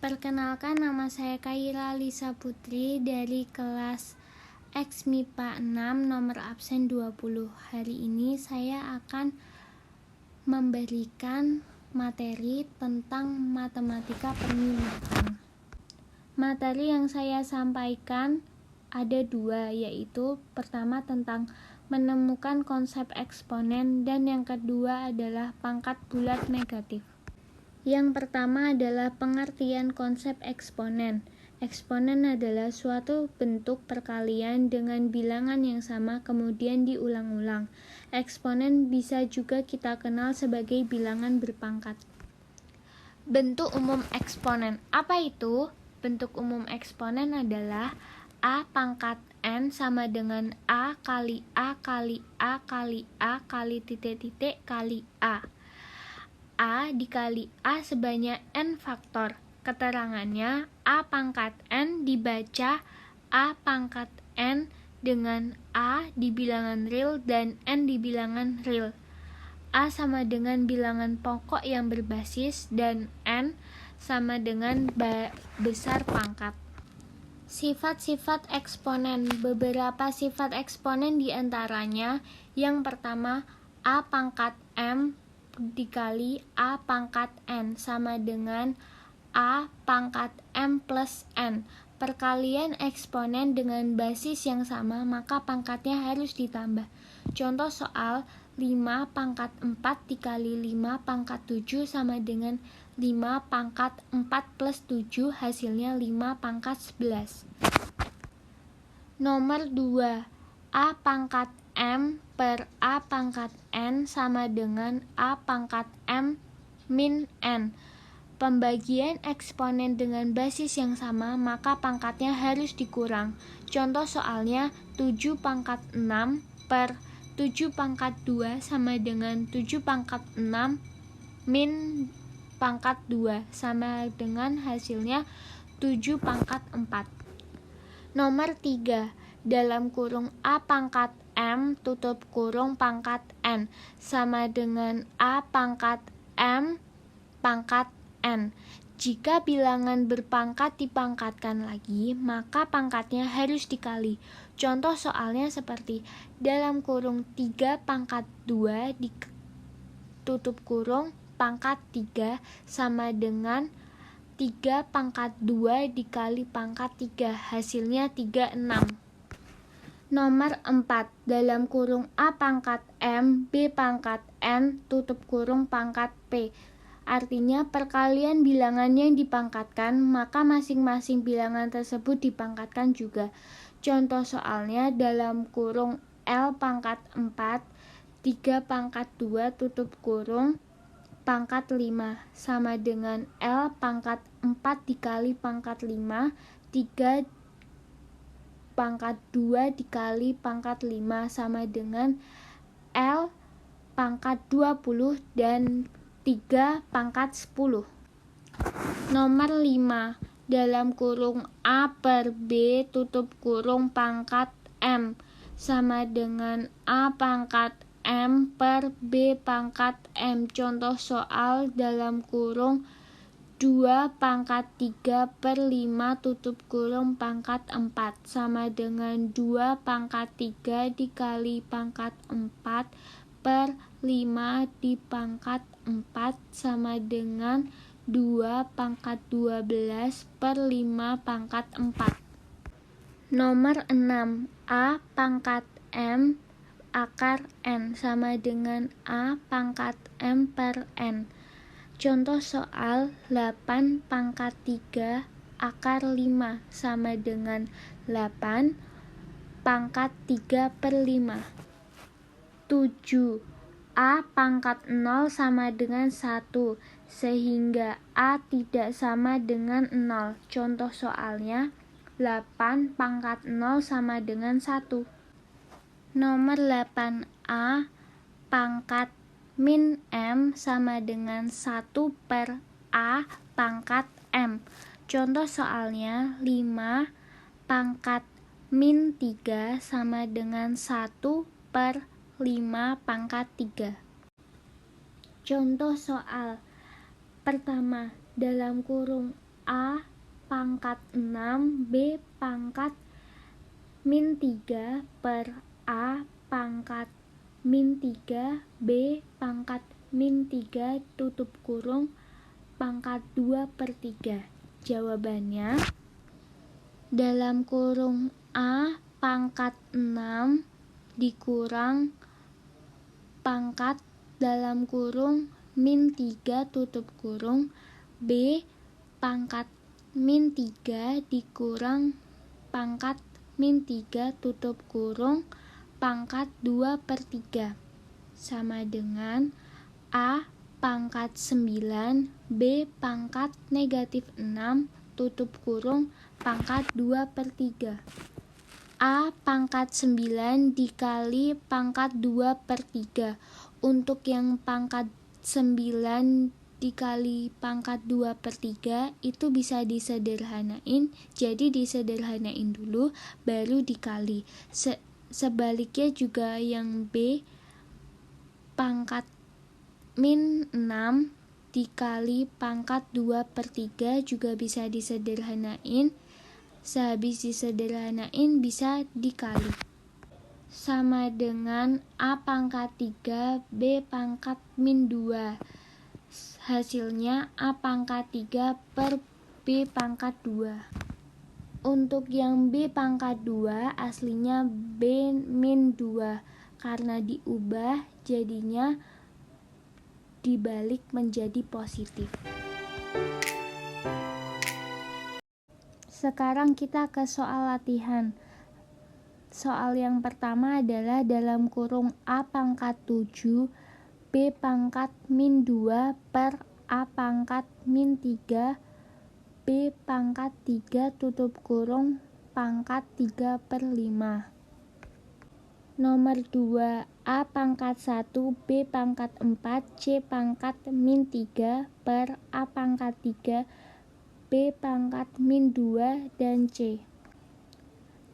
Perkenalkan, nama saya Kaira Lisa Putri dari kelas X MIPA 6 nomor absen 20. Hari ini saya akan memberikan materi tentang matematika permintaan. Materi yang saya sampaikan ada dua, yaitu pertama tentang menemukan konsep eksponen dan yang kedua adalah pangkat bulat negatif. Yang pertama adalah pengertian konsep eksponen. Eksponen adalah suatu bentuk perkalian dengan bilangan yang sama kemudian diulang-ulang. Eksponen bisa juga kita kenal sebagai bilangan berpangkat. Bentuk umum eksponen. Apa itu? Bentuk umum eksponen adalah A pangkat N sama dengan A kali A kali A kali A kali titik-titik kali A. A dikali A sebanyak N faktor. Keterangannya, A pangkat N dibaca A pangkat N dengan A di bilangan real dan N di bilangan real. A sama dengan bilangan pokok yang berbasis dan N sama dengan besar pangkat. Sifat-sifat eksponen. Beberapa sifat eksponen diantaranya, yang pertama, A pangkat M dikali A pangkat N sama dengan A pangkat M plus N. Perkalian eksponen dengan basis yang sama, maka pangkatnya harus ditambah. Contoh soal 5 pangkat 4 dikali 5 pangkat 7 sama dengan 5 pangkat 4 plus 7, hasilnya 5 pangkat 11. Nomor 2, A pangkat M per A pangkat N sama dengan A pangkat M min N. Pembagian eksponen dengan basis yang sama, maka pangkatnya harus dikurang. Contoh soalnya 7 pangkat 6 per 7 pangkat 2 sama dengan 7 pangkat 6 min pangkat 2 sama dengan hasilnya 7 pangkat 4. Nomor 3, dalam kurung A pangkat M tutup kurung pangkat N sama dengan A pangkat M pangkat N. Jika bilangan berpangkat dipangkatkan lagi, maka pangkatnya harus dikali. Contoh soalnya seperti dalam kurung 3 pangkat 2 ditutup kurung pangkat 3 sama dengan 3 pangkat 2 dikali pangkat 3, hasilnya 36. Nomor 4, dalam kurung A pangkat M, B pangkat N, tutup kurung pangkat P. Artinya perkalian bilangan yang dipangkatkan, maka masing-masing bilangan tersebut dipangkatkan juga. Contoh soalnya dalam kurung L pangkat 4, 3 pangkat 2 tutup kurung pangkat 5 sama dengan L pangkat 4 dikali pangkat 5, 3 pangkat 2 dikali pangkat 5 sama dengan L pangkat 20 dan 3 pangkat 10. Nomor 5, dalam kurung A per B tutup kurung pangkat M sama dengan A pangkat M per B pangkat M. Contoh soal dalam kurung 2 pangkat 3 per 5 tutup kurung pangkat 4 sama dengan 2 pangkat 3 dikali pangkat 4 per 5 di pangkat 4 sama dengan 2 pangkat 12 per 5 pangkat 4. Nomor 6, A pangkat M akar N sama dengan A pangkat M per N. Contoh soal 8 pangkat 3 akar 5 sama dengan 8 pangkat 3 per 5. 7. A pangkat 0 sama dengan 1, sehingga A tidak sama dengan 0. Contoh soalnya 8 pangkat 0 sama dengan 1. Nomor 8, A pangkat min M sama dengan 1 per A pangkat M. Contoh soalnya 5 pangkat min 3 sama dengan 1 per 5 pangkat 3. Contoh soal pertama, dalam kurung A pangkat 6 B pangkat min 3 per A pangkat min 3 B pangkat min 3 tutup kurung pangkat 2/3. Jawabannya dalam kurung A pangkat 6 dikurang pangkat dalam kurung min 3 tutup kurung B pangkat min 3 dikurang pangkat min 3 tutup kurung pangkat 2/3 sama dengan A pangkat 9 B pangkat negatif 6 tutup kurung pangkat 2/3. A pangkat 9 dikali pangkat 2/3. Untuk yang pangkat 9 dikali pangkat 2/3 itu bisa disederhanain, jadi disederhanain dulu baru dikali. Sebaliknya juga yang B pangkat min 6 dikali pangkat 2/3 juga bisa disederhanain, sehabis disederhanain bisa dikali. Sama dengan A pangkat 3 B pangkat min 2. Hasilnya A pangkat 3 per B pangkat 2. Untuk yang B pangkat 2 aslinya B min 2. Karena diubah jadinya dibalik menjadi positif. Sekarang kita ke soal latihan. Soal yang pertama adalah dalam kurung A pangkat 7 B pangkat min 2 per A pangkat min 3 B pangkat 3 tutup kurung pangkat 3/5. Nomor 2 A pangkat 1 B pangkat 4 C pangkat min 3 per A pangkat 3 B pangkat min 2 dan C.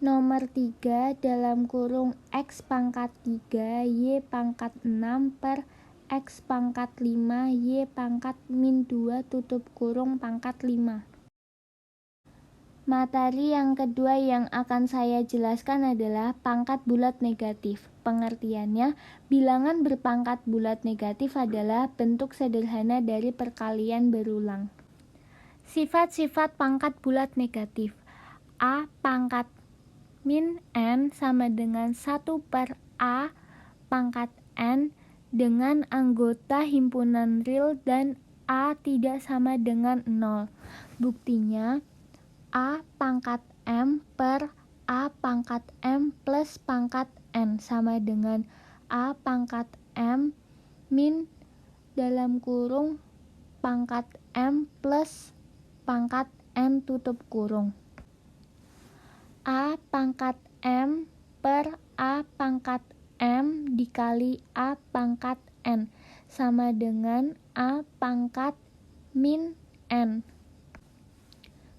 Nomor 3 dalam kurung X pangkat 3 Y pangkat 6 per X pangkat 5 Y pangkat min 2 tutup kurung pangkat 5. Materi yang kedua yang akan saya jelaskan adalah pangkat bulat negatif. Pengertiannya, bilangan berpangkat bulat negatif adalah bentuk sederhana dari perkalian berulang. Sifat-sifat pangkat bulat negatif. A pangkat min N sama dengan 1 per A pangkat N dengan anggota himpunan real dan A tidak sama dengan 0. Buktinya A pangkat M per A pangkat M plus pangkat N sama dengan A pangkat M min dalam kurung pangkat M plus pangkat N tutup kurung. A pangkat M per A pangkat M dikali A pangkat N sama dengan A pangkat min N.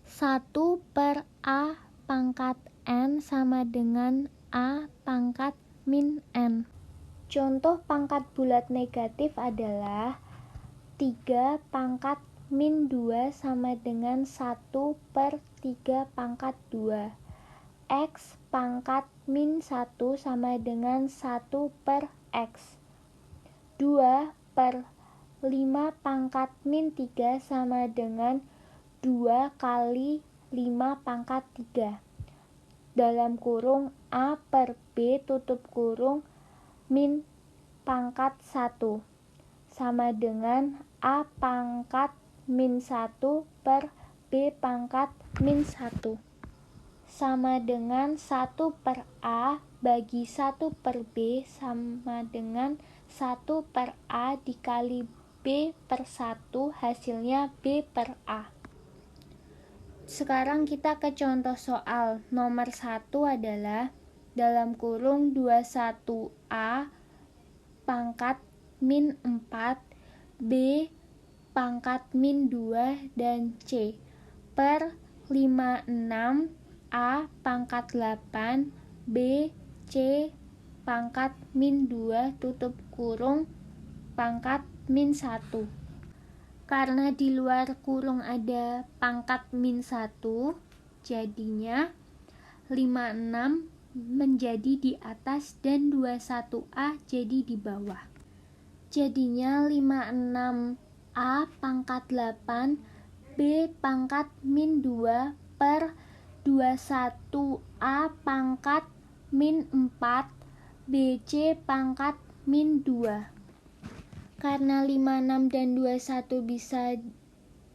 1 per A pangkat N sama dengan A pangkat min N. Contoh pangkat bulat negatif adalah 3 pangkat min 2 sama dengan 1 per 3 pangkat 2. X pangkat min 1 sama dengan 1 per X. 2 per 5 pangkat min 3 sama dengan 2 kali 5 pangkat 3. Dalam kurung A per B tutup kurung min pangkat 1 sama dengan A pangkat min 1 per B pangkat min 1. Sama dengan 1 per A bagi 1 per B sama dengan 1 per A dikali B per 1 hasilnya B per A. Sekarang kita ke contoh soal. Nomor 1 adalah dalam kurung 21A pangkat min 4 B pangkat min 2 dan C per 56 A pangkat 8 B C pangkat min 2 tutup kurung pangkat min 1. Karena di luar kurung ada pangkat min 1, jadinya 56 menjadi di atas dan 21A jadi di bawah. Jadinya 56A pangkat 8 B pangkat min 2 per 21A pangkat min 4 BC pangkat min 2. Karena 56 dan 21 bisa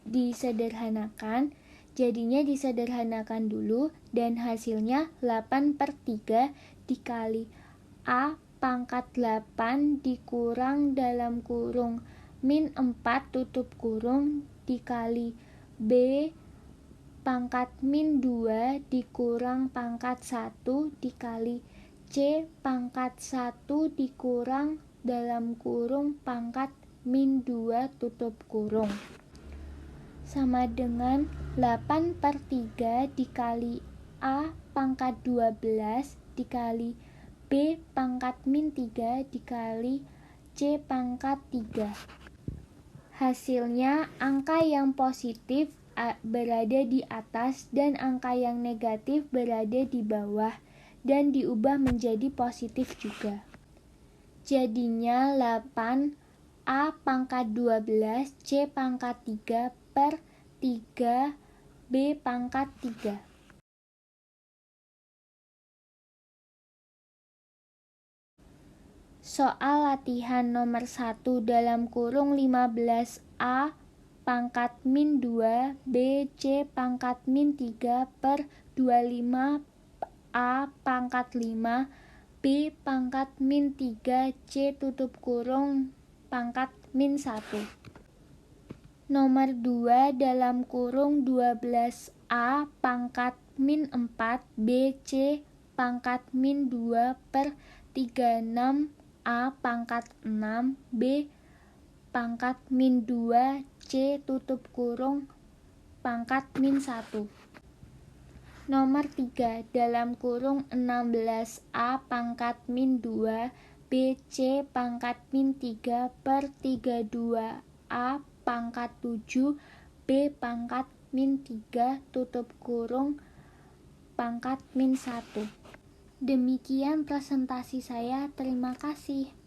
disederhanakan, jadinya disederhanakan dulu dan hasilnya 8/3 dikali A pangkat 8 dikurang dalam kurung min 4 tutup kurung dikali B pangkat min 2 dikurang pangkat 1 dikali C pangkat 1 dikurang dalam kurung pangkat min 2 tutup kurung. Sama dengan 8/3 dikali A pangkat 12 dikali B pangkat min 3 dikali C pangkat 3. Hasilnya angka yang positif berada di atas dan angka yang negatif berada di bawah dan diubah menjadi positif juga. Jadinya 8 A pangkat 12 C pangkat 3 per 3 B pangkat 3. Soal latihan nomor 1 dalam kurung 15A pangkat min 2 B C pangkat min 3 per 25A pangkat 5 B pangkat min 3 C tutup kurung pangkat min 1. Nomor 2 dalam kurung 12A pangkat min 4 B C pangkat min 2 per 36A pangkat 6 B pangkat min 2 C tutup kurung pangkat min 1. Nomor 3 dalam kurung 16A pangkat min 2 B C pangkat min 3 per 32A pangkat 7 B pangkat min 3 tutup kurung pangkat min 1. Demikian presentasi saya, terima kasih.